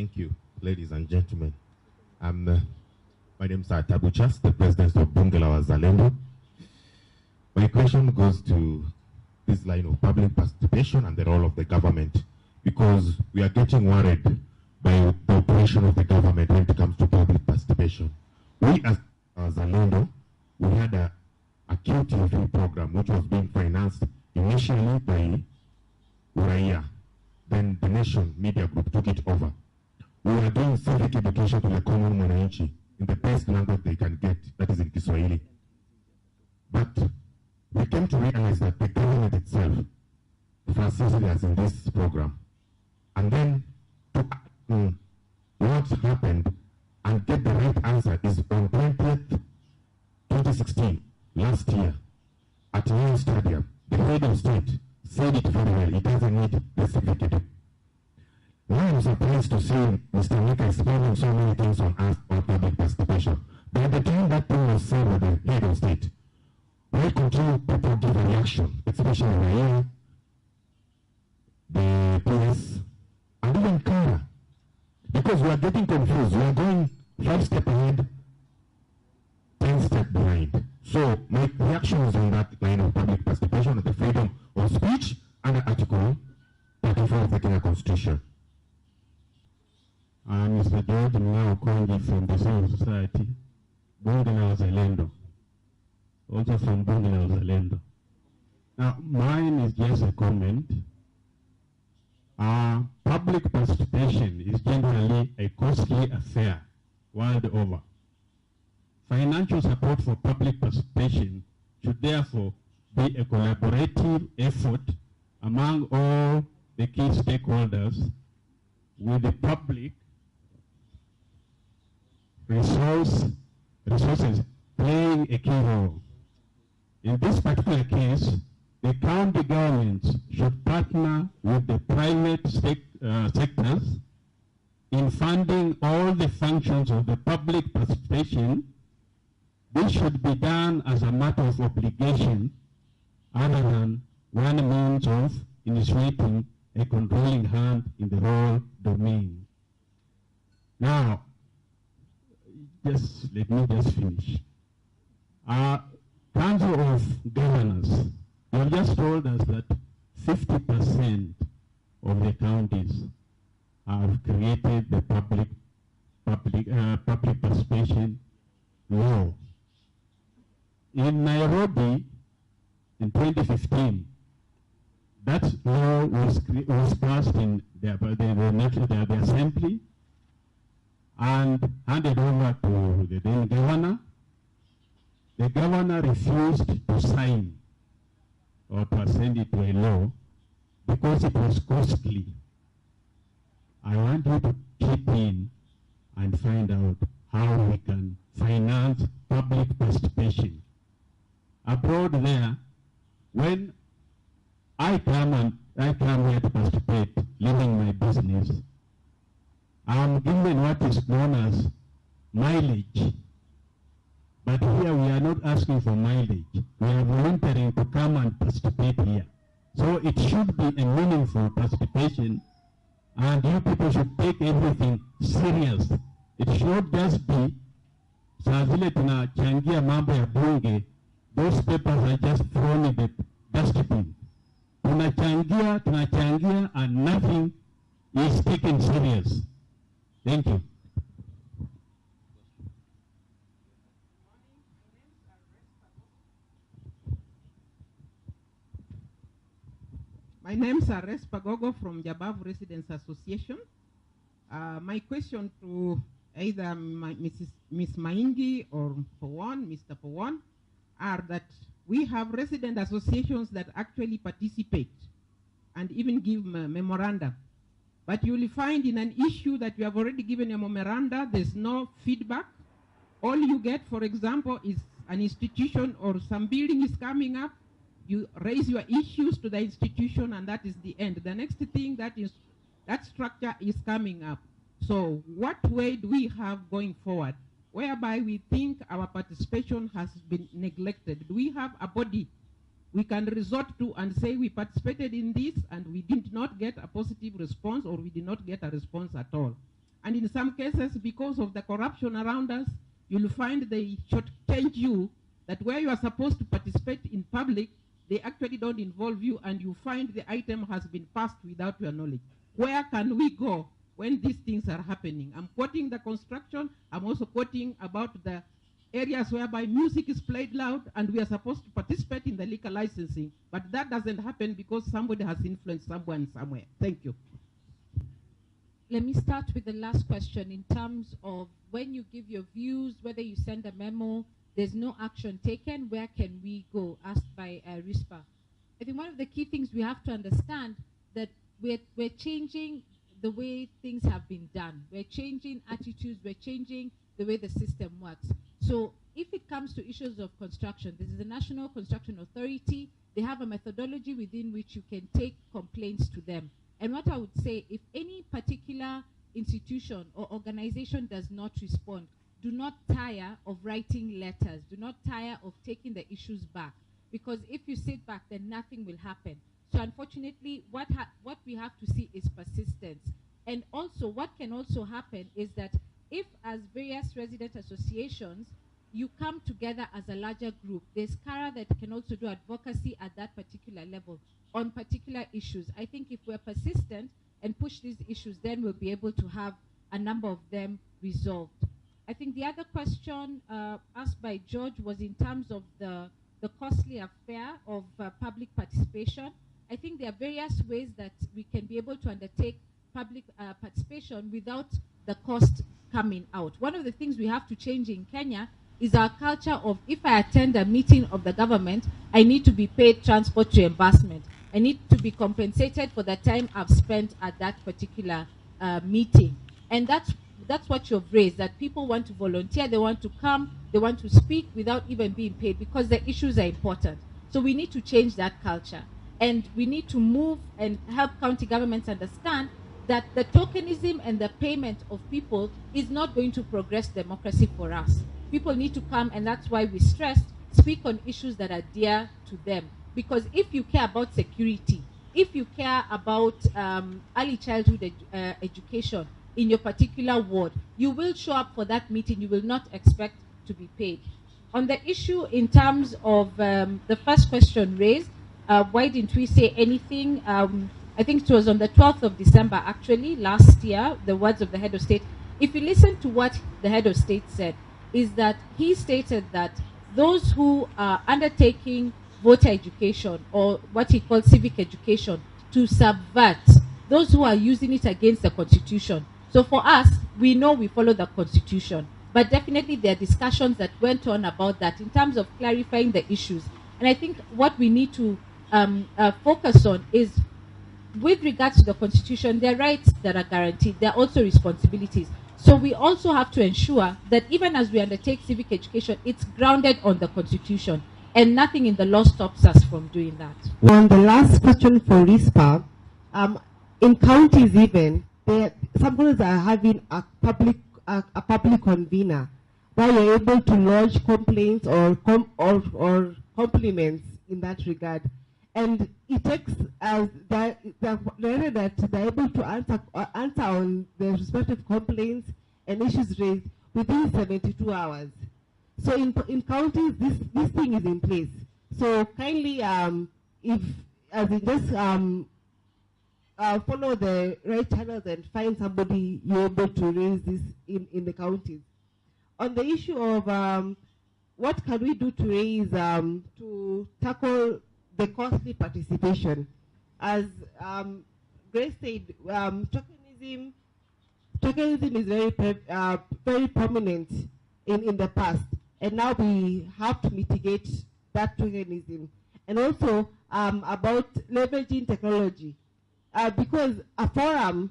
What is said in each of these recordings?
Thank you, ladies and gentlemen. My name is Tabu Chas, the president of Bunge la Wazalendo. My question goes to this line of public participation and the role of the government, because we are getting worried by the operation of the government when it comes to public participation. We as Zalendo, we had a QTV program which was being financed initially by Uraia. Then the Nation Media Group took it over. We were doing civic education to the common mwananchi in the best language they can get, that is in Kiswahili. But we came to realize that the government itself facilitated us in this program. And then to what happened and get the right answer is on 20th, 2016, last year, at New Stadium, the head of state said it very well. It doesn't need the certificate. Now I'm surprised to see Mr. Nika explaining so many things on us on public participation. By the time that thing was said with the head of state, why continue people give a reaction, especially Raia, the PS, and even Kara? Because we are getting confused. We are going 5 steps ahead, 10 steps behind. So my reaction is on that line of public participation and the freedom of speech under Article 34 of the Kenya Constitution. Mr. George Mng'ao Konji from the Civil Society, Bunge la Wazalendo, also from Bunge la Wazalendo. Now, mine is just a comment. Public participation is generally a costly affair world over. Financial support for public participation should therefore be a collaborative effort among all the key stakeholders, with the public resources playing a key role. In this particular case, the county governments should partner with the private sectors in funding all the functions of the public participation. This should be done as a matter of obligation other than one means of initiating a controlling hand in the whole domain. Now, let me finish. Council of Governors, they have just told us that 50% of the counties have created the public participation law. In Nairobi, in 2015, that law was passed in the assembly and handed over to the then governor. The governor refused to sign or to send it to a law because it was costly. I want you to chip in and find out how we can finance public participation. Abroad there, when I come here to participate, leaving my business, I'm given what is known as mileage. But here we are not asking for mileage. We are volunteering to come and participate here. So it should be a meaningful participation, and you people should take everything serious. It should just be, saa zile tunachangia mambo ya bunge, those papers are just thrown in the dustbin. Tunachangia, and nothing is taken serious. Thank you. My name is Ares Pagogo from Jabavu Residents Association. My question to either Ms. Maingi or Mr. Powon, are that we have resident associations that actually participate and even give memoranda. But you will find in an issue that you have already given a memoranda, there's no feedback. All you get, for example, is an institution or some building is coming up, you raise your issues to the institution, and that is the end. The next thing that structure is coming up. So what way do we have going forward, whereby we think our participation has been neglected? Do we have a body we can resort to and say we participated in this and we did not get a positive response, or we did not get a response at all? And in some cases, because of the corruption around us, you'll find they shortchange you, that where you are supposed to participate in public, they actually don't involve you, and you find the item has been passed without your knowledge. Where can we go when these things are happening? I'm quoting the construction. I'm also quoting about the areas whereby music is played loud and we are supposed to participate in the liquor licensing. But that doesn't happen because somebody has influenced someone somewhere. Thank you. Let me start with the last question in terms of when you give your views, whether you send a memo, there's no action taken, where can we go? Asked by RISPA. I think one of the key things we have to understand that we're changing the way things have been done. We're changing attitudes, we're changing the way the system works. So if it comes to issues of construction, this is the National Construction Authority. They have a methodology within which you can take complaints to them. And what I would say, if any particular institution or organization does not respond, do not tire of writing letters. Do not tire of taking the issues back. Because if you sit back, then nothing will happen. So unfortunately, what we have to see is persistence. And also, what can also happen is that if, as various resident associations, you come together as a larger group, there's CARA that can also do advocacy at that particular level on particular issues. I think if we're persistent and push these issues, then we'll be able to have a number of them resolved. I think the other question asked by George was in terms of the costly affair of public participation. I think there are various ways that we can be able to undertake public participation without the cost coming out. One of the things we have to change in Kenya is our culture of, if I attend a meeting of the government, I need to be paid transport reimbursement. I need to be compensated for the time I've spent at that particular meeting. And that's what you've raised, that people want to volunteer, they want to come, they want to speak without even being paid because the issues are important. So we need to change that culture. And we need to move and help county governments understand that the tokenism and the payment of people is not going to progress democracy for us. People need to come, and that's why we stressed, speak on issues that are dear to them. Because if you care about security, if you care about early childhood education in your particular ward, you will show up for that meeting. You will not expect to be paid. On the issue in terms of the first question raised, why didn't we say anything? I think it was on the 12th of December, actually, last year, the words of the head of state. If you listen to what the head of state said, is that he stated that those who are undertaking voter education, or what he called civic education, to subvert, those who are using it against the Constitution. So for us, we know we follow the Constitution, but definitely there are discussions that went on about that in terms of clarifying the issues. And I think what we need to focus on is, with regards to the Constitution, there are rights that are guaranteed. There are also responsibilities. So we also have to ensure that even as we undertake civic education, it's grounded on the Constitution, and nothing in the law stops us from doing that. On the last question for RISPA, in counties even, sometimes are having a public convener where you're able to lodge complaints or compliments in that regard. And it takes that they're able to answer on the respective complaints and issues raised within 72 hours. So in counties, this thing is in place. So kindly, just follow the right channels and find somebody you're able to raise this in the counties. On the issue of what can we do to raise to tackle the costly participation, as Grace said, tokenism is very prominent in the past, and now we have to mitigate that tokenism. And also about leveraging technology, because a forum,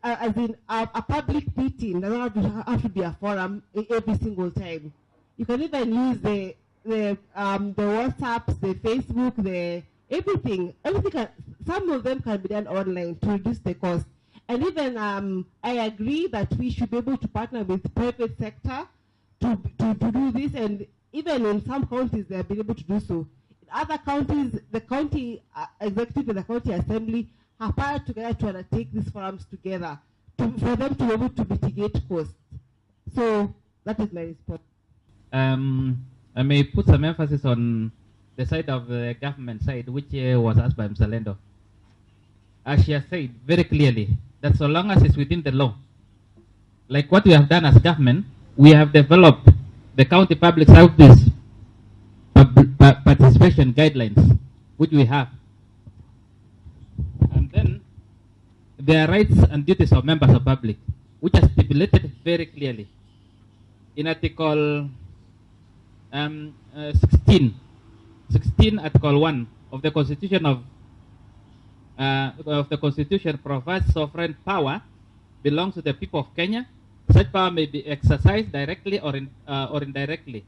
as in a public meeting, doesn't have to be a forum every single time. You can even use the WhatsApps, the Facebook, the everything. Some of them can be done online to reduce the cost. And even I agree that we should be able to partner with the private sector to do this, and even in some counties they have been able to do so. In other counties, the county executive and the county assembly have partnered together to undertake these forums together for them to be able to mitigate costs. So that is my response. I may put some emphasis on the side of the government side, which was asked by Mr. Lendo. As she has said very clearly, that so long as it's within the law, like what we have done as government, we have developed the county public service participation guidelines, which we have. And then there are rights and duties of members of public, which are stipulated very clearly in Article 16 Article 1 of the Constitution of the Constitution provides sovereign power belongs to the people of Kenya. Such power may be exercised directly or indirectly.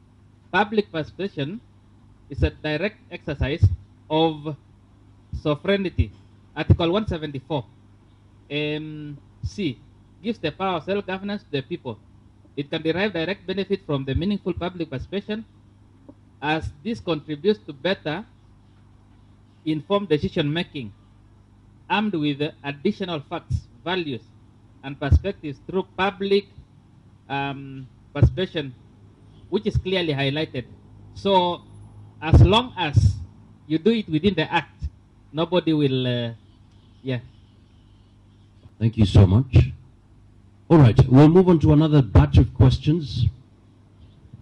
Public participation is a direct exercise of sovereignty. Article 174 C gives the power of self-governance to the people. It can derive direct benefit from the meaningful public participation, as this contributes to better informed decision making, armed with additional facts, values, and perspectives through public participation, which is clearly highlighted. So, as long as you do it within the act, nobody will, yeah. Thank you so much. All right, we'll move on to another batch of questions.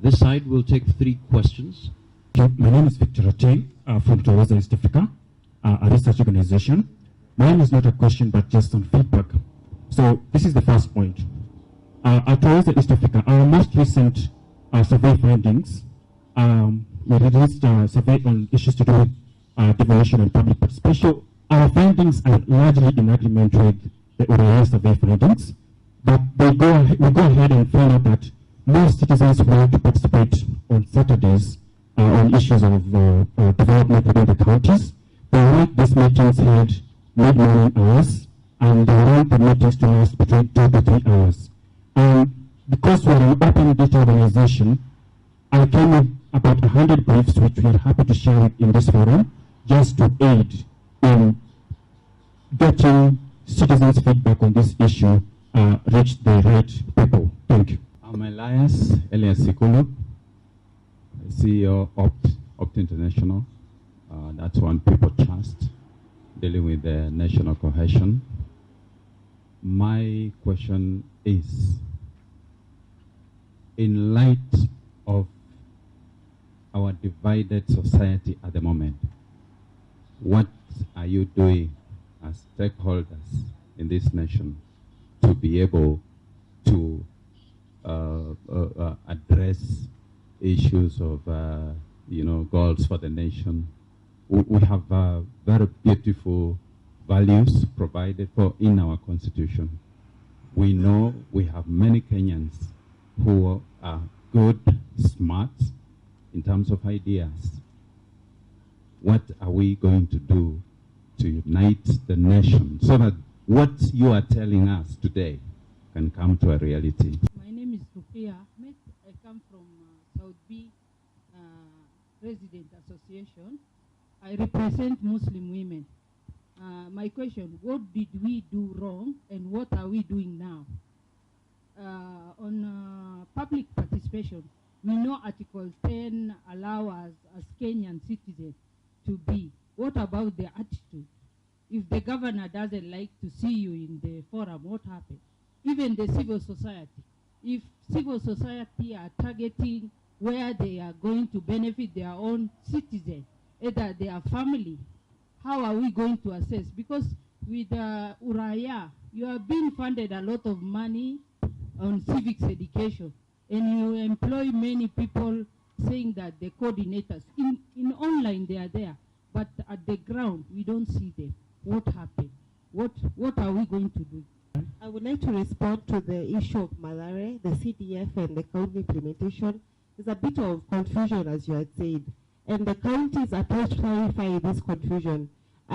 This side will take 3 questions. My name is Victor Oting from Towaza East Africa, a research organization. Mine is not a question, but just some feedback. So this is the first point. At Towaza East Africa, our most recent survey findings, we released a survey on issues to do with devolution and public participation. Our findings are largely in agreement with the ORA survey findings, but we go ahead and find out that most citizens want to participate on Saturdays on issues of development within the counties. They want these meetings held mid-morning hours, and they want the meetings to last between 2 to 3 hours. And because we're an open data organization, I came with about 100 briefs, which we are happy to share in this forum, just to aid in getting citizens' feedback on this issue reach the right people. Thank you. I'm Elias Sikulu, CEO of Opt International. That's one people trust, dealing with the national cohesion. My question is, in light of our divided society at the moment, what are you doing as stakeholders in this nation to be able to address issues of goals for the nation? We have very beautiful values provided for in our constitution. We know we have many Kenyans who are good, smart in terms of ideas. What are we going to do to unite the nation so that what you are telling us today can come to a reality? My name is Rufia Ahmed. I come from South B Resident Association. I represent Muslim women. My question, what did we do wrong and what are we doing now? On public participation, we know Article 10 allows us as Kenyan citizens to be. What about the attitude? If the governor doesn't like to see you in the forum, what happens? Even the civil society. If civil society are targeting where they are going to benefit their own citizens, either their family, how are we going to assess? Because with Uraya, you have been funded a lot of money on civics education, and you employ many people saying that the coordinators, in online they are there, but at the ground, we don't see them. What happened? What are we going to do? I would like to respond to the issue of Malare, the CDF and the county implementation. There's a bit of confusion, as you had said, and the counties are trying to clarify this confusion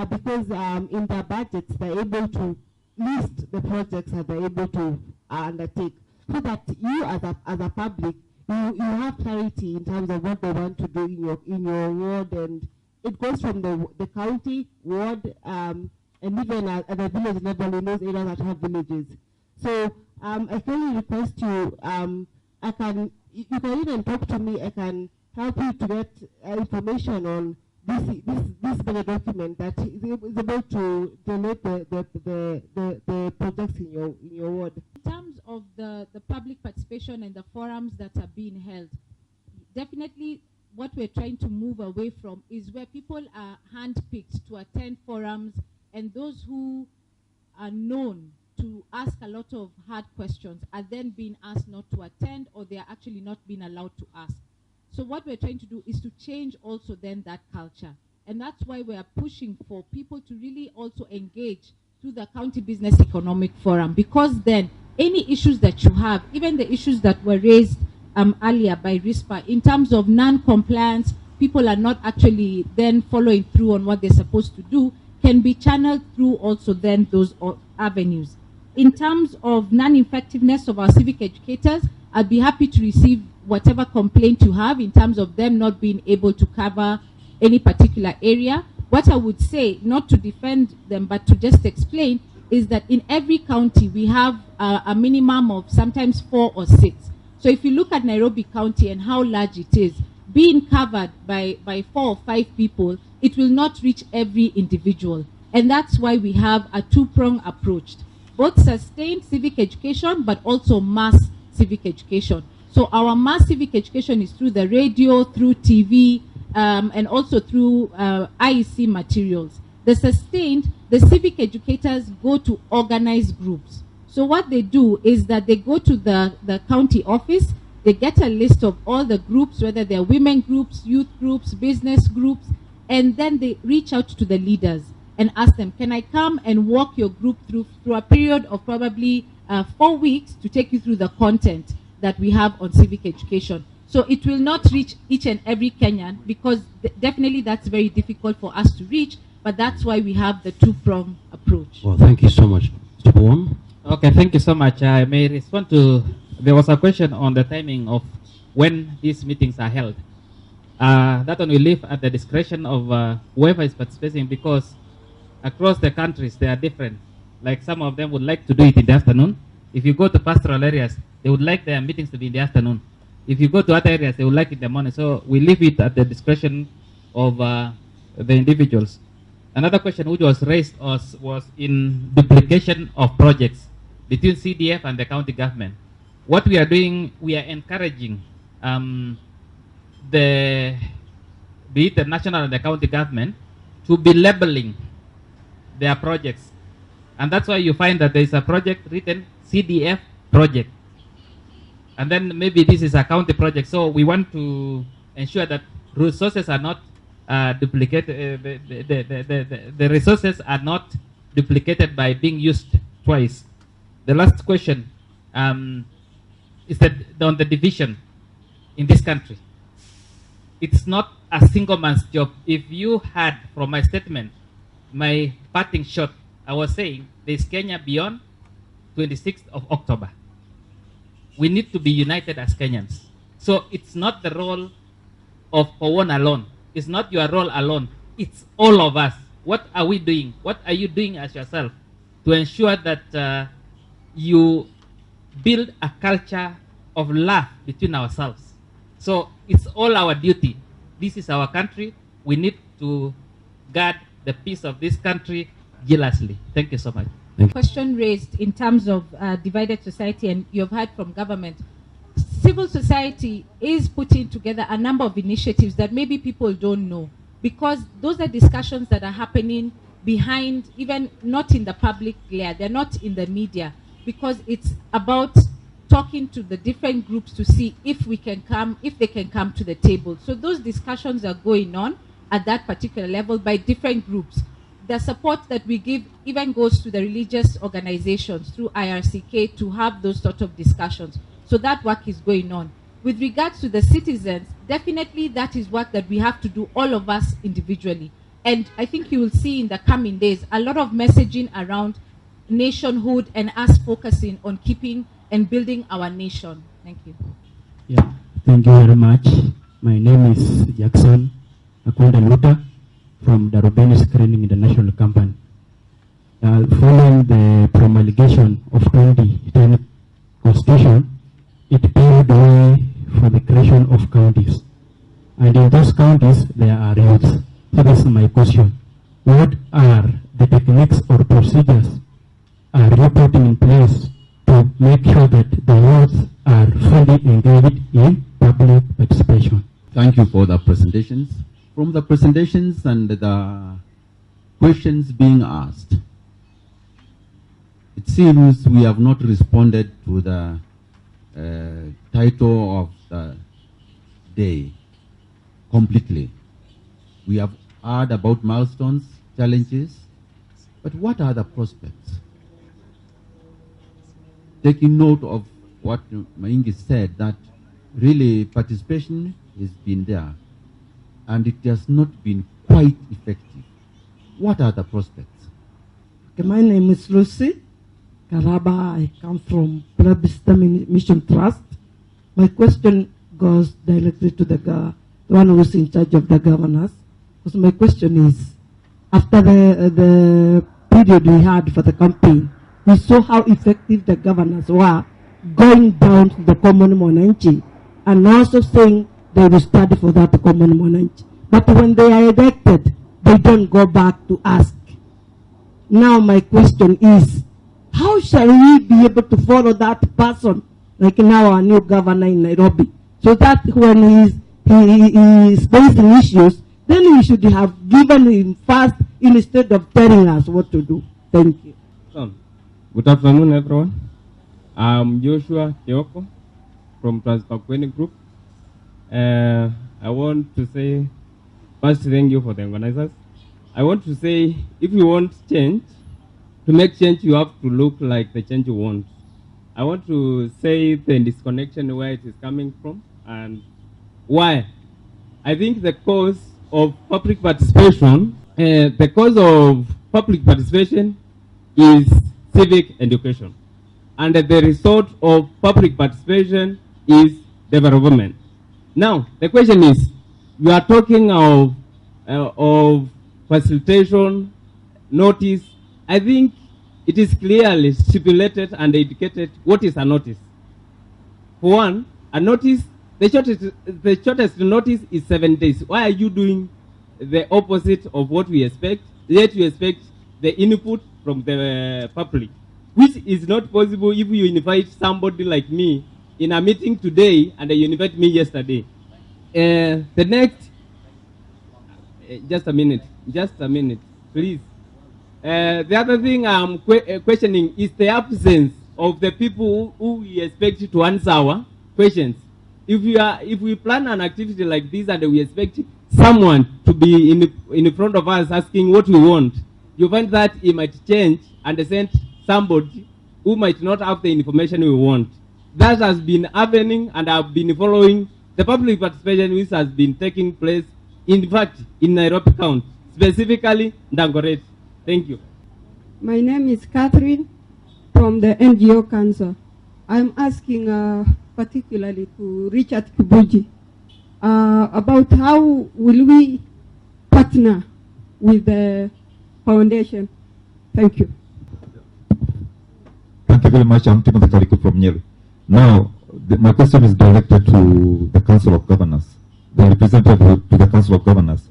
because in their budgets they're able to list the projects that they're able to undertake, so that you as a public you have clarity in terms of what they want to do in your ward, and it goes from the county, ward, and even at the village level in those areas that have villages. So I can request you, you can even talk to me. I can help you to get information on this budget document that is able to donate the projects in your ward. In terms of the public participation and the forums that are being held, definitely what we're trying to move away from is where people are handpicked to attend forums, and those who are known to ask a lot of hard questions are then being asked not to attend, or they are actually not being allowed to ask. So what we're trying to do is to change also then that culture. And that's why we are pushing for people to really also engage through the County Business Economic Forum, because then any issues that you have, even the issues that were raised earlier by RISPA in terms of non-compliance, people are not actually then following through on what they're supposed to do, can be channeled through also then those avenues. In terms of non-effectiveness of our civic educators, I'd be happy to receive whatever complaint you have in terms of them not being able to cover any particular area. What I would say, not to defend them, but to just explain, is that in every county we have a minimum of sometimes 4 or 6. So if you look at Nairobi County and how large it is, being covered by 4 or 5 people, it will not reach every individual. And that's why we have a two-pronged approach, both sustained civic education, but also mass civic education. So our mass civic education is through the radio, through TV, and also through IEC materials. The sustained, the civic educators go to organized groups. So what they do is that they go to the county office, they get a list of all the groups, whether they're women groups, youth groups, business groups, and then they reach out to the leaders and ask them, can I come and walk your group through a period of probably 4 weeks to take you through the content that we have on civic education. So it will not reach each and every Kenyan, because definitely that's very difficult for us to reach, but that's why we have the two-pronged approach. Well, thank you so much. Mr. Pawan? Okay, thank you so much. I may respond to, there was a question on the timing of when these meetings are held. That one will leave at the discretion of whoever is participating, because across the countries they are different. Like some of them would like to do it in the afternoon. If you go to pastoral areas, they would like their meetings to be in the afternoon. If you go to other areas, they would like it in the morning. So we leave it at the discretion of the individuals. Another question which was raised was in duplication of projects between CDF and the county government. What we are doing, we are encouraging be it the national and the county government to be labeling their projects. And that's why you find that there is a project written CDF project. And then maybe this is a county project. So we want to ensure that resources are not duplicated. The resources are not duplicated by being used twice. The last question is that on the division in this country. It's not a single man's job. If you had, from my statement, my parting shot, I was saying there's Kenya beyond 26th of October. We need to be united as Kenyans. So it's not the role of Powon alone. It's not your role alone. It's all of us. What are we doing? What are you doing as yourself to ensure that you build a culture of love between ourselves? So it's all our duty. This is our country. We need to guard the peace of this country jealously. Thank you so much. Question raised in terms of divided society, and you've heard from government. Civil society is putting together a number of initiatives that maybe people don't know, because those are discussions that are happening behind, even not in the public glare, they're not in the media, because it's about talking to the different groups to see if we can come, if they can come to the table. So those discussions are going on at that particular level by different groups. The support that we give even goes to the religious organizations through IRCK to have those sort of discussions. So that work is going on. With regards to the citizens, definitely that is work that we have to do, all of us individually. And I think you will see in the coming days a lot of messaging around nationhood and us focusing on keeping and building our nation. Thank you. Yeah, thank you very much. My name is Jackson Akwenda Luta from Darubini Screening International Company. following the promulgation of 2010 Constitution, it paved the way for the creation of counties. And in those counties, there are youths. So this is my question. What are the techniques or procedures are you putting in place to make sure that the youth are fully engaged in public participation? Thank you for the presentations. From the presentations and the questions being asked, it seems we have not responded to the title of the day completely. We have heard about milestones, challenges, but what are the prospects? Taking note of what Maingi said, that really participation has been there and it has not been quite effective. What are the prospects? Okay, my name is Lucy Karaba. I come from Plebista Mission Trust. My question goes directly to the one who is in charge of the governors. Because my question is, after the period we had for the campaign, we saw how effective the governors were going down to the common monanchi and also saying they will study for that common monanchi. But when they are elected, they don't go back to ask. Now my question is, how shall we be able to follow that person, like now our new governor in Nairobi, so that when he is facing issues, then we should have given him first instead of telling us what to do. Thank you. Good afternoon, everyone. I'm Joshua Kioko from Transpaqueni Group. I want to say, first, thank you for the organizers. I want to say, if you want change, to make change, you have to look like the change you want. I want to say the disconnection, where it is coming from and why. I think the cause of public participation, is civic education. And the result of public participation is development. Now, the question is, we are talking of facilitation, notice. I think it is clearly stipulated and indicated what is a notice. For one, a notice, the shortest notice is 7 days. Why are you doing the opposite of what we expect? Yet you expect the input from the public, which is not possible if you invite somebody like me in a meeting today and you invite me yesterday. The next, just a minute, please. The other thing I'm questioning is the absence of the people who we expect to answer our questions. If we plan an activity like this and we expect someone to be in front of us asking what we want, you find that it might change and send somebody who might not have the information we want. That has been happening, and I've been following the public participation which has been taking place, in fact, in Nairobi County, specifically Dagoretti. Thank you. My name is Catherine from the NGO Council. I'm asking particularly to Richard Kibuji about how will we partner with the foundation. Thank you. Thank you very much. I'm Timothy Kariko from Nyeri. Now, my question is directed to the Council of Governors, the representative to the Council of Governors.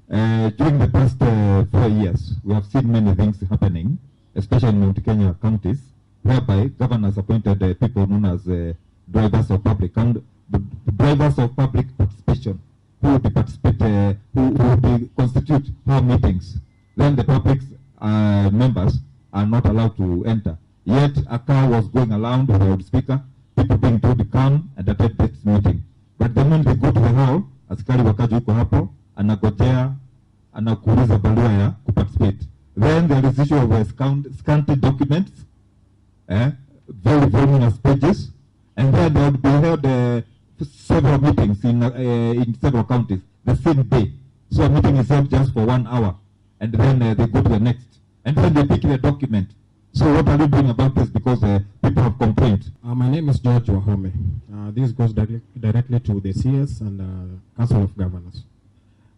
During the past 4 years, we have seen many things happening, especially in Mount Kenya counties, whereby governors appointed people known as drivers of public participation, who would constitute our meetings. Then the public members are not allowed to enter. Yet a car was going around with a loudspeaker, people being told to come and attend this meeting. But the moment they go to the hall, askari wakaji yuko hapo, anagojea, anakuuliza barua ya kuparticipate. Then there is issue of scanty documents, very voluminous pages, and then there would be held several meetings in several counties the same day. So a meeting is held just for 1 hour, and then they go to the next, and then they pick the document. So what are you doing about this? Because people have complained. My name is George Wahome. This goes directly to the CS and Council of Governors.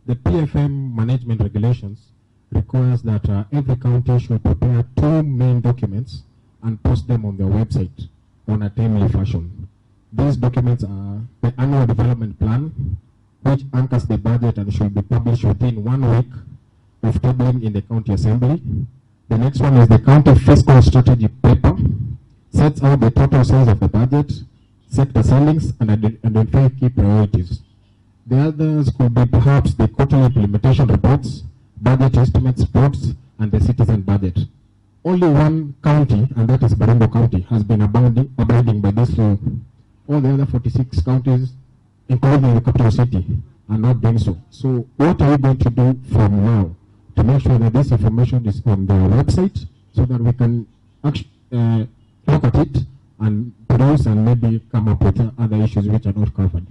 The PFM management regulations requires that every county should prepare 2 main documents and post them on their website on a timely fashion. These documents are the annual development plan, which anchors the budget and should be published within 1 week of tabling in the county assembly. The next one is the county fiscal strategy paper, sets out the total size of the budget, sector ceilings, and identify key priorities. The others could be perhaps the quarterly implementation reports, budget estimates, reports, and the citizen budget. Only one county, and that is Baringo County, has been abiding by this law. All the other 46 counties, including the capital city, are not doing so. So what are we going to do from now to make sure that this information is on their website so that we can look at it and produce and maybe come up with other issues which are not covered?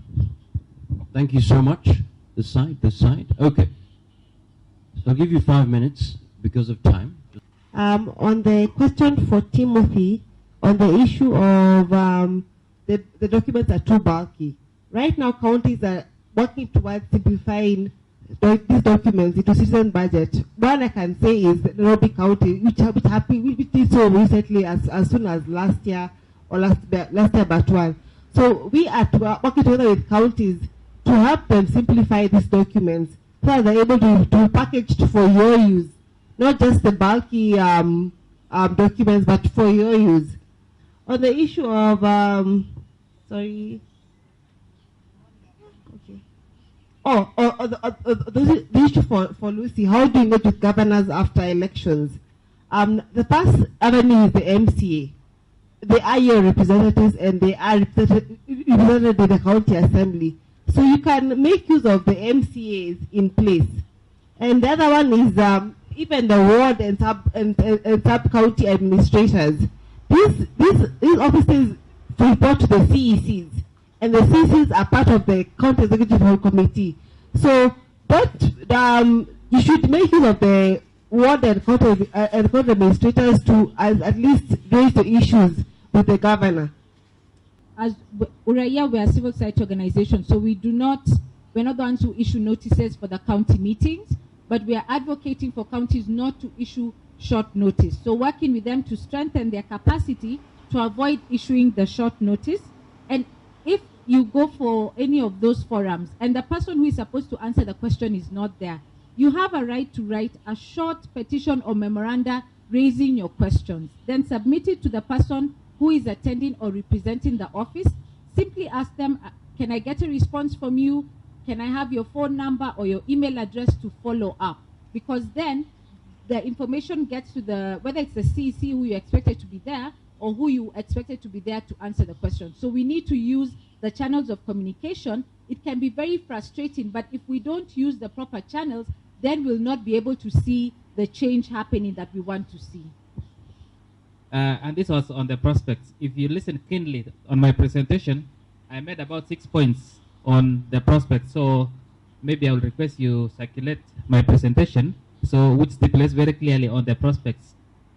Thank you so much. This side. Okay. So I'll give you 5 minutes because of time. On the question for Timothy, on the issue of the documents are too bulky. Right now, counties are working towards simplifying these documents into citizen budget. One I can say is Nairobi County, which did so recently as soon as last year or last year but one. So we are working together with counties to help them simplify these documents so that they're able to be packaged for your use, not just the bulky documents, but for your use. On the issue of, the issue for Lucy, how do you engage with governors after elections? The first avenue is the MCA. They are your representatives and they are represented in the county assembly. So you can make use of the MCAs in place. And the other one is even the ward and sub-county administrators. These offices report to the CECs. And the CECs are part of the county executive committee. So you should make use of the ward and county administrators to at least raise the issues with the governor. As Uraya, we are a civil society organization, so we're not the ones who issue notices for the county meetings, but we are advocating for counties not to issue short notice. So working with them to strengthen their capacity to avoid issuing the short notice. And if you go for any of those forums and the person who is supposed to answer the question is not there, you have a right to write a short petition or memoranda raising your questions. Then submit it to the person who is attending or representing the office. Simply ask them, can I get a response from you? Can I have your phone number or your email address to follow up? Because then the information gets to whether it's the CEC who you expected to be there or who you expected to be there to answer the question. So we need to use the channels of communication. It can be very frustrating, but if we don't use the proper channels, then we'll not be able to see the change happening that we want to see. And this was on the prospects. If you listen keenly on my presentation, I made about 6 points on the prospects. So maybe I will request you circulate my presentation, so which stipulates very clearly on the prospects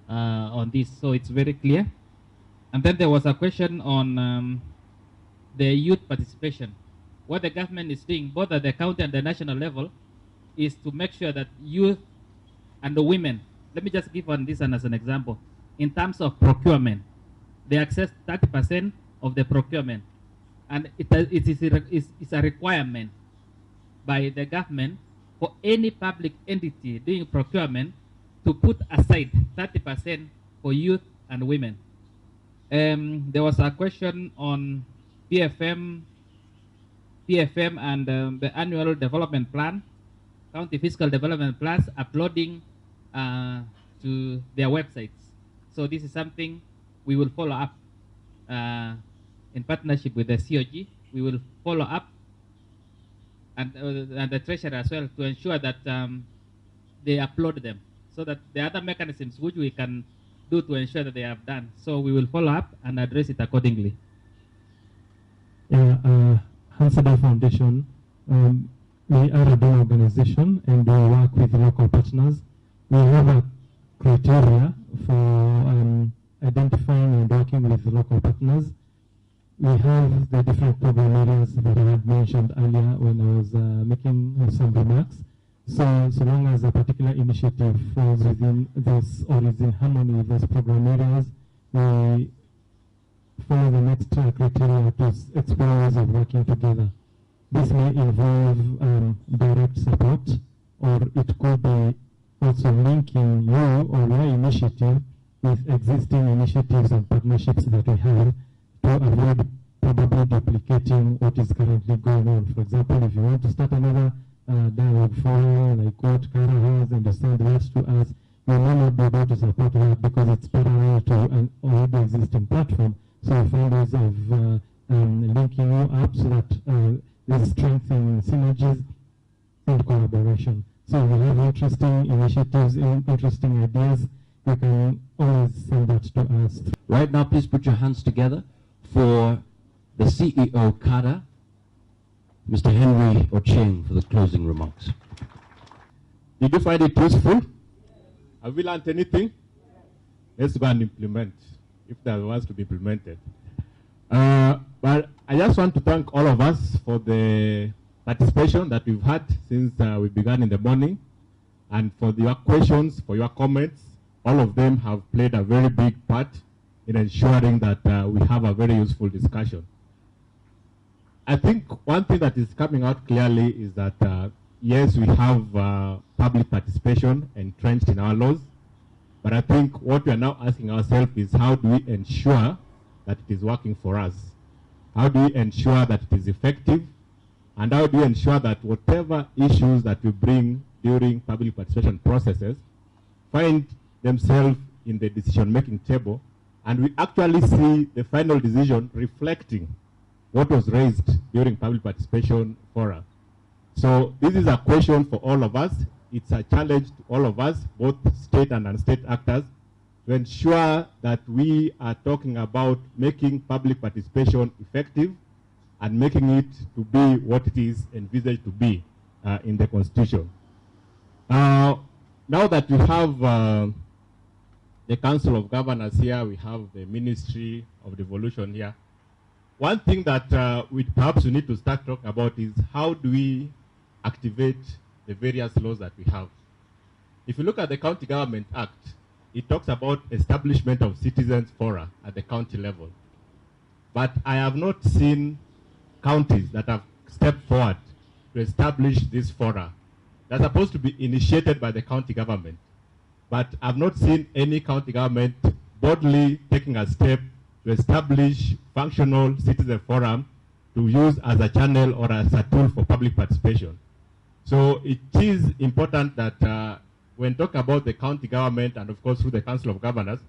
on this. So it's very clear. And then there was a question on the youth participation. What the government is doing, both at the county and the national level, is to make sure that youth and the women, let me just give on this one as an example. In terms of procurement, they access 30% of the procurement. And it's a requirement by the government for any public entity doing procurement to put aside 30% for youth and women. There was a question on PFM and the annual development plan, county fiscal development plans uploading to their websites. So this is something we will follow up in partnership with the COG. We will follow up and the treasurer as well to ensure that they upload them, so that the other mechanisms which we can do to ensure that they have done. So we will follow up and address it accordingly. Yeah, Hansada Foundation, we are a donor organization and we work with local partners. We have a criteria for identifying and working with local partners. We have the different program areas that I had mentioned earlier when I was making some remarks. So long as a particular initiative falls within this or is in harmony with those program areas, we follow the next criteria to explore ways of working together. This may involve direct support, or it could be also linking you or your initiative with existing initiatives and partnerships that we have to avoid probably duplicating what is currently going on. For example, if you want to start another dialogue forum like what Kara has and you send that to us, we may not be able to support that because it's parallel to an already existing platform. So we find ways of linking you up so that there's strengthening synergies and collaboration. So if you have interesting initiatives, interesting ideas, you can always send that to us. Right now, please put your hands together for the CEO, Kara, Mr. Henry Ocheng, for the closing remarks. Did you find it useful? Have we learned anything? Let's go and implement, if there was to be implemented. But I just want to thank all of us for the participation that we've had since we began in the morning, and for your questions, for your comments. All of them have played a very big part in ensuring that we have a very useful discussion. I think one thing that is coming out clearly is that, yes, we have public participation entrenched in our laws, but I think what we are now asking ourselves is how do we ensure that it is working for us? How do we ensure that it is effective? And how do we ensure that whatever issues that we bring during public participation processes find themselves in the decision-making table, and we actually see the final decision reflecting what was raised during public participation fora. So this is a question for all of us. It's a challenge to all of us, both state and non-state actors, to ensure that we are talking about making public participation effective and making it to be what it is envisaged to be in the Constitution. Now that we have the Council of Governors here, we have the Ministry of Devolution here. One thing that we perhaps we need to start talking about is how do we activate the various laws that we have. If you look at the County Government Act, it talks about establishment of citizens fora at the county level. But I have not seen counties that have stepped forward to establish this fora. They're supposed to be initiated by the county government. But I've not seen any county government boldly taking a step to establish functional citizen forum to use as a channel or as a tool for public participation. So it is important that when talking about the county government and of course through the Council of Governors,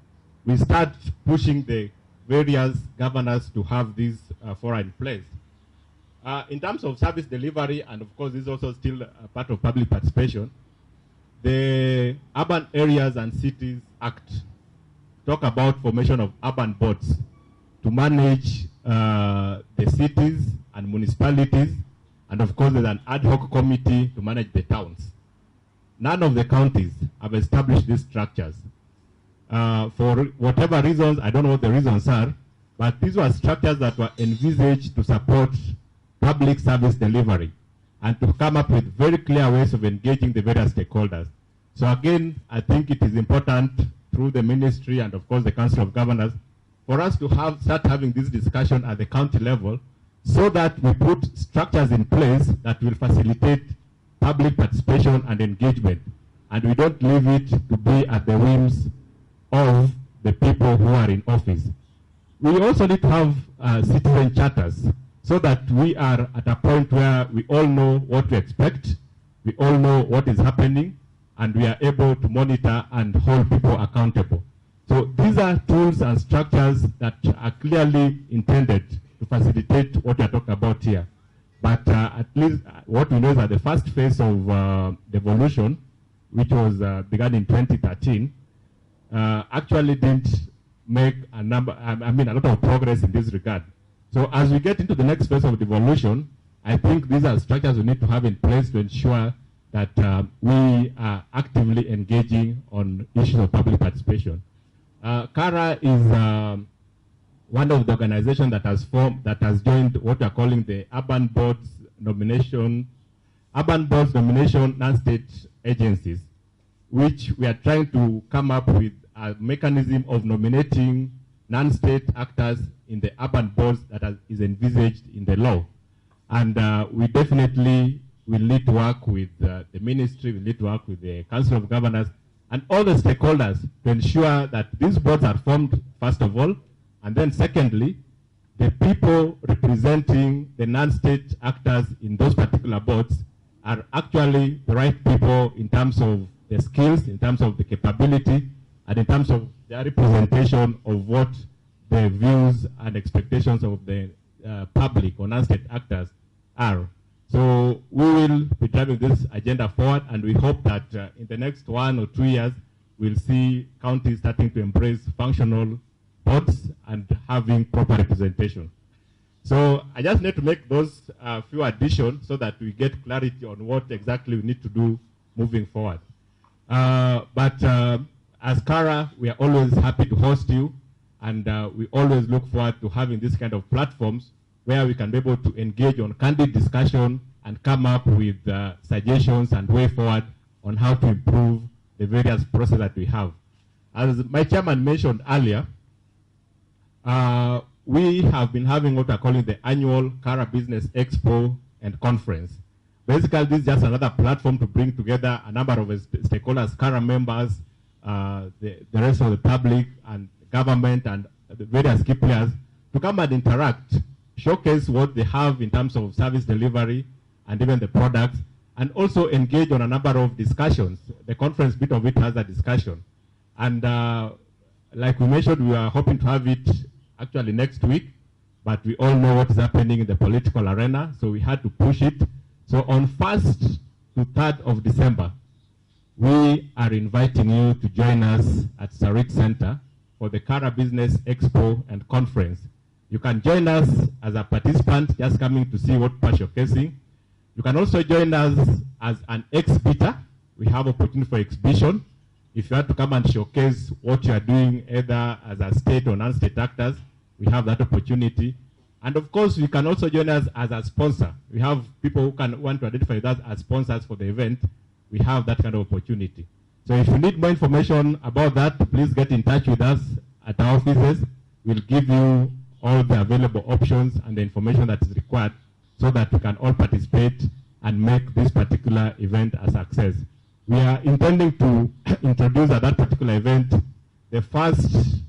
we start pushing the various governors to have these fora in place. In terms of service delivery, and of course this is also still a part of public participation, the Urban Areas and Cities Act talk about formation of urban boards to manage the cities and municipalities, and of course there's an ad hoc committee to manage the towns. None of the counties have established these structures. For whatever reasons, I don't know what the reasons are, but these were structures that were envisaged to support public service delivery and to come up with very clear ways of engaging the various stakeholders. So again, I think it is important through the ministry and of course the Council of Governors for us to start having this discussion at the county level so that we put structures in place that will facilitate public participation and engagement, and we don't leave it to be at the whims of the people who are in office. We also need to have citizen charters so that we are at a point where we all know what to expect, we all know what is happening, and we are able to monitor and hold people accountable. So these are tools and structures that are clearly intended to facilitate what we are talking about here. But at least what we know is that the first phase of devolution, which was begun in 2013, actually didn't make a lot of progress in this regard. So as we get into the next phase of devolution, I think these are structures we need to have in place to ensure that we are actively engaging on issues of public participation. Kara is one of the organizations that has joined what we are calling the Urban Boards Nomination urban boards nomination non-state agencies, which we are trying to come up with a mechanism of nominating non-state actors in the urban boards that is envisaged in the law. And we definitely will need to work with the ministry, we need to work with the Council of Governors and all the stakeholders to ensure that these boards are formed, first of all, and then secondly, the people representing the non-state actors in those particular boards are actually the right people in terms of the skills, in terms of the capability, and in terms of their representation of what the views and expectations of the public or non-state actors are. So we will be driving this agenda forward, and we hope that in the next 1 or 2 years, we'll see counties starting to embrace functional boards and having proper representation. So I just need to make those few additions so that we get clarity on what exactly we need to do moving forward. But as CARA, we are always happy to host you, and we always look forward to having this kind of platforms where we can be able to engage on candid discussion and come up with suggestions and way forward on how to improve the various processes that we have. As my chairman mentioned earlier, we have been having what we're calling the annual CARA Business Expo and Conference. Basically, this is just another platform to bring together a number of stakeholders, CARA members, the rest of the public and government and the various key players to come and interact, showcase what they have in terms of service delivery and even the products, and also engage on a number of discussions. The conference bit of it has a discussion. And like we mentioned, we are hoping to have it actually next week, but we all know what is happening in the political arena, so we had to push it. So on 1st to 3rd of December, we are inviting you to join us at Sarit Center for the CARA Business Expo and Conference. You can join us as a participant, just coming to see what we're showcasing. You can also join us as an exhibitor. We have opportunity for exhibition. If you want to come and showcase what you are doing, either as a state or non-state actors, we have that opportunity. And of course, you can also join us as a sponsor. We have people who want to identify with us as sponsors for the event. We have that kind of opportunity. So if you need more information about that, please get in touch with us at our offices. We'll give you all the available options and the information that is required so that we can all participate and make this particular event a success. We are intending to introduce at that particular event the first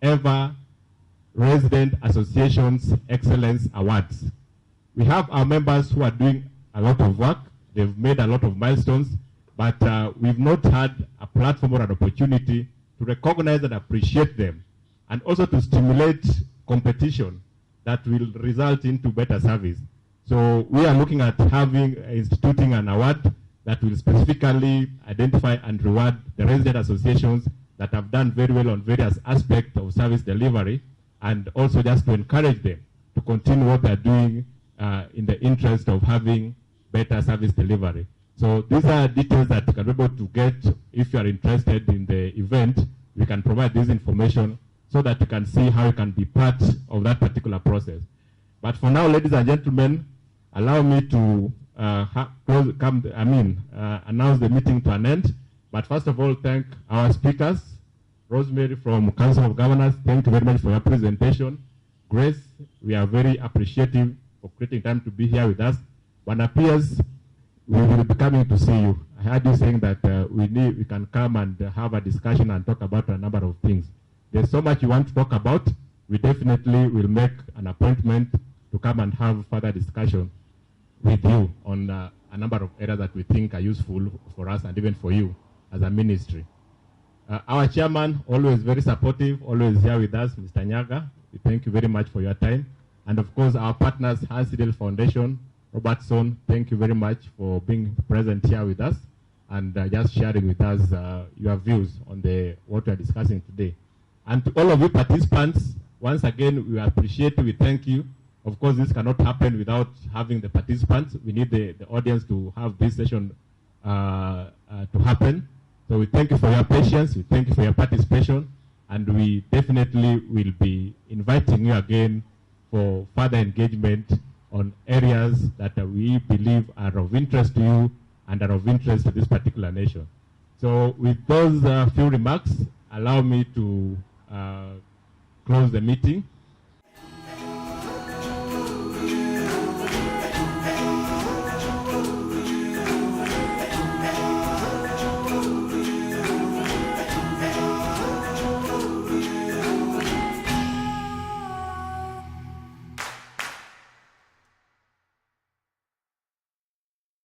ever Resident Associations Excellence Awards. We have our members who are doing a lot of work. They've made a lot of milestones, but we've not had a platform or an opportunity to recognize and appreciate them, and also to stimulate competition that will result into better service. So we are looking at instituting an award that will specifically identify and reward the resident associations that have done very well on various aspects of service delivery, and also just to encourage them to continue what they're doing in the interest of having better service delivery. So these are details that you can be able to get if you are interested in the event. We can provide this information so that you can see how you can be part of that particular process. But for now, ladies and gentlemen, allow me to announce the meeting to an end. But first of all, thank our speakers. Rosemary from Council of Governors, thank you very much for your presentation. Grace, we are very appreciative for creating time to be here with us. When appears, we will be coming to see you. I heard you saying that we can come and have a discussion and talk about a number of things. There's so much you want to talk about. We definitely will make an appointment to come and have further discussion with you on a number of areas that we think are useful for us and even for you as a ministry. Our chairman, always very supportive, always here with us, Mr. Nyaga. We thank you very much for your time. And of course, our partners, Hans Sidel Foundation, Robertson, thank you very much for being present here with us and just sharing with us your views on what we are discussing today. And to all of you participants, once again, we appreciate you, we thank you. Of course, this cannot happen without having the participants. We need the audience to have this session to happen. So we thank you for your patience, we thank you for your participation, and we definitely will be inviting you again for further engagement on areas that we believe are of interest to you and are of interest to this particular nation. So with those few remarks, allow me to close the meeting.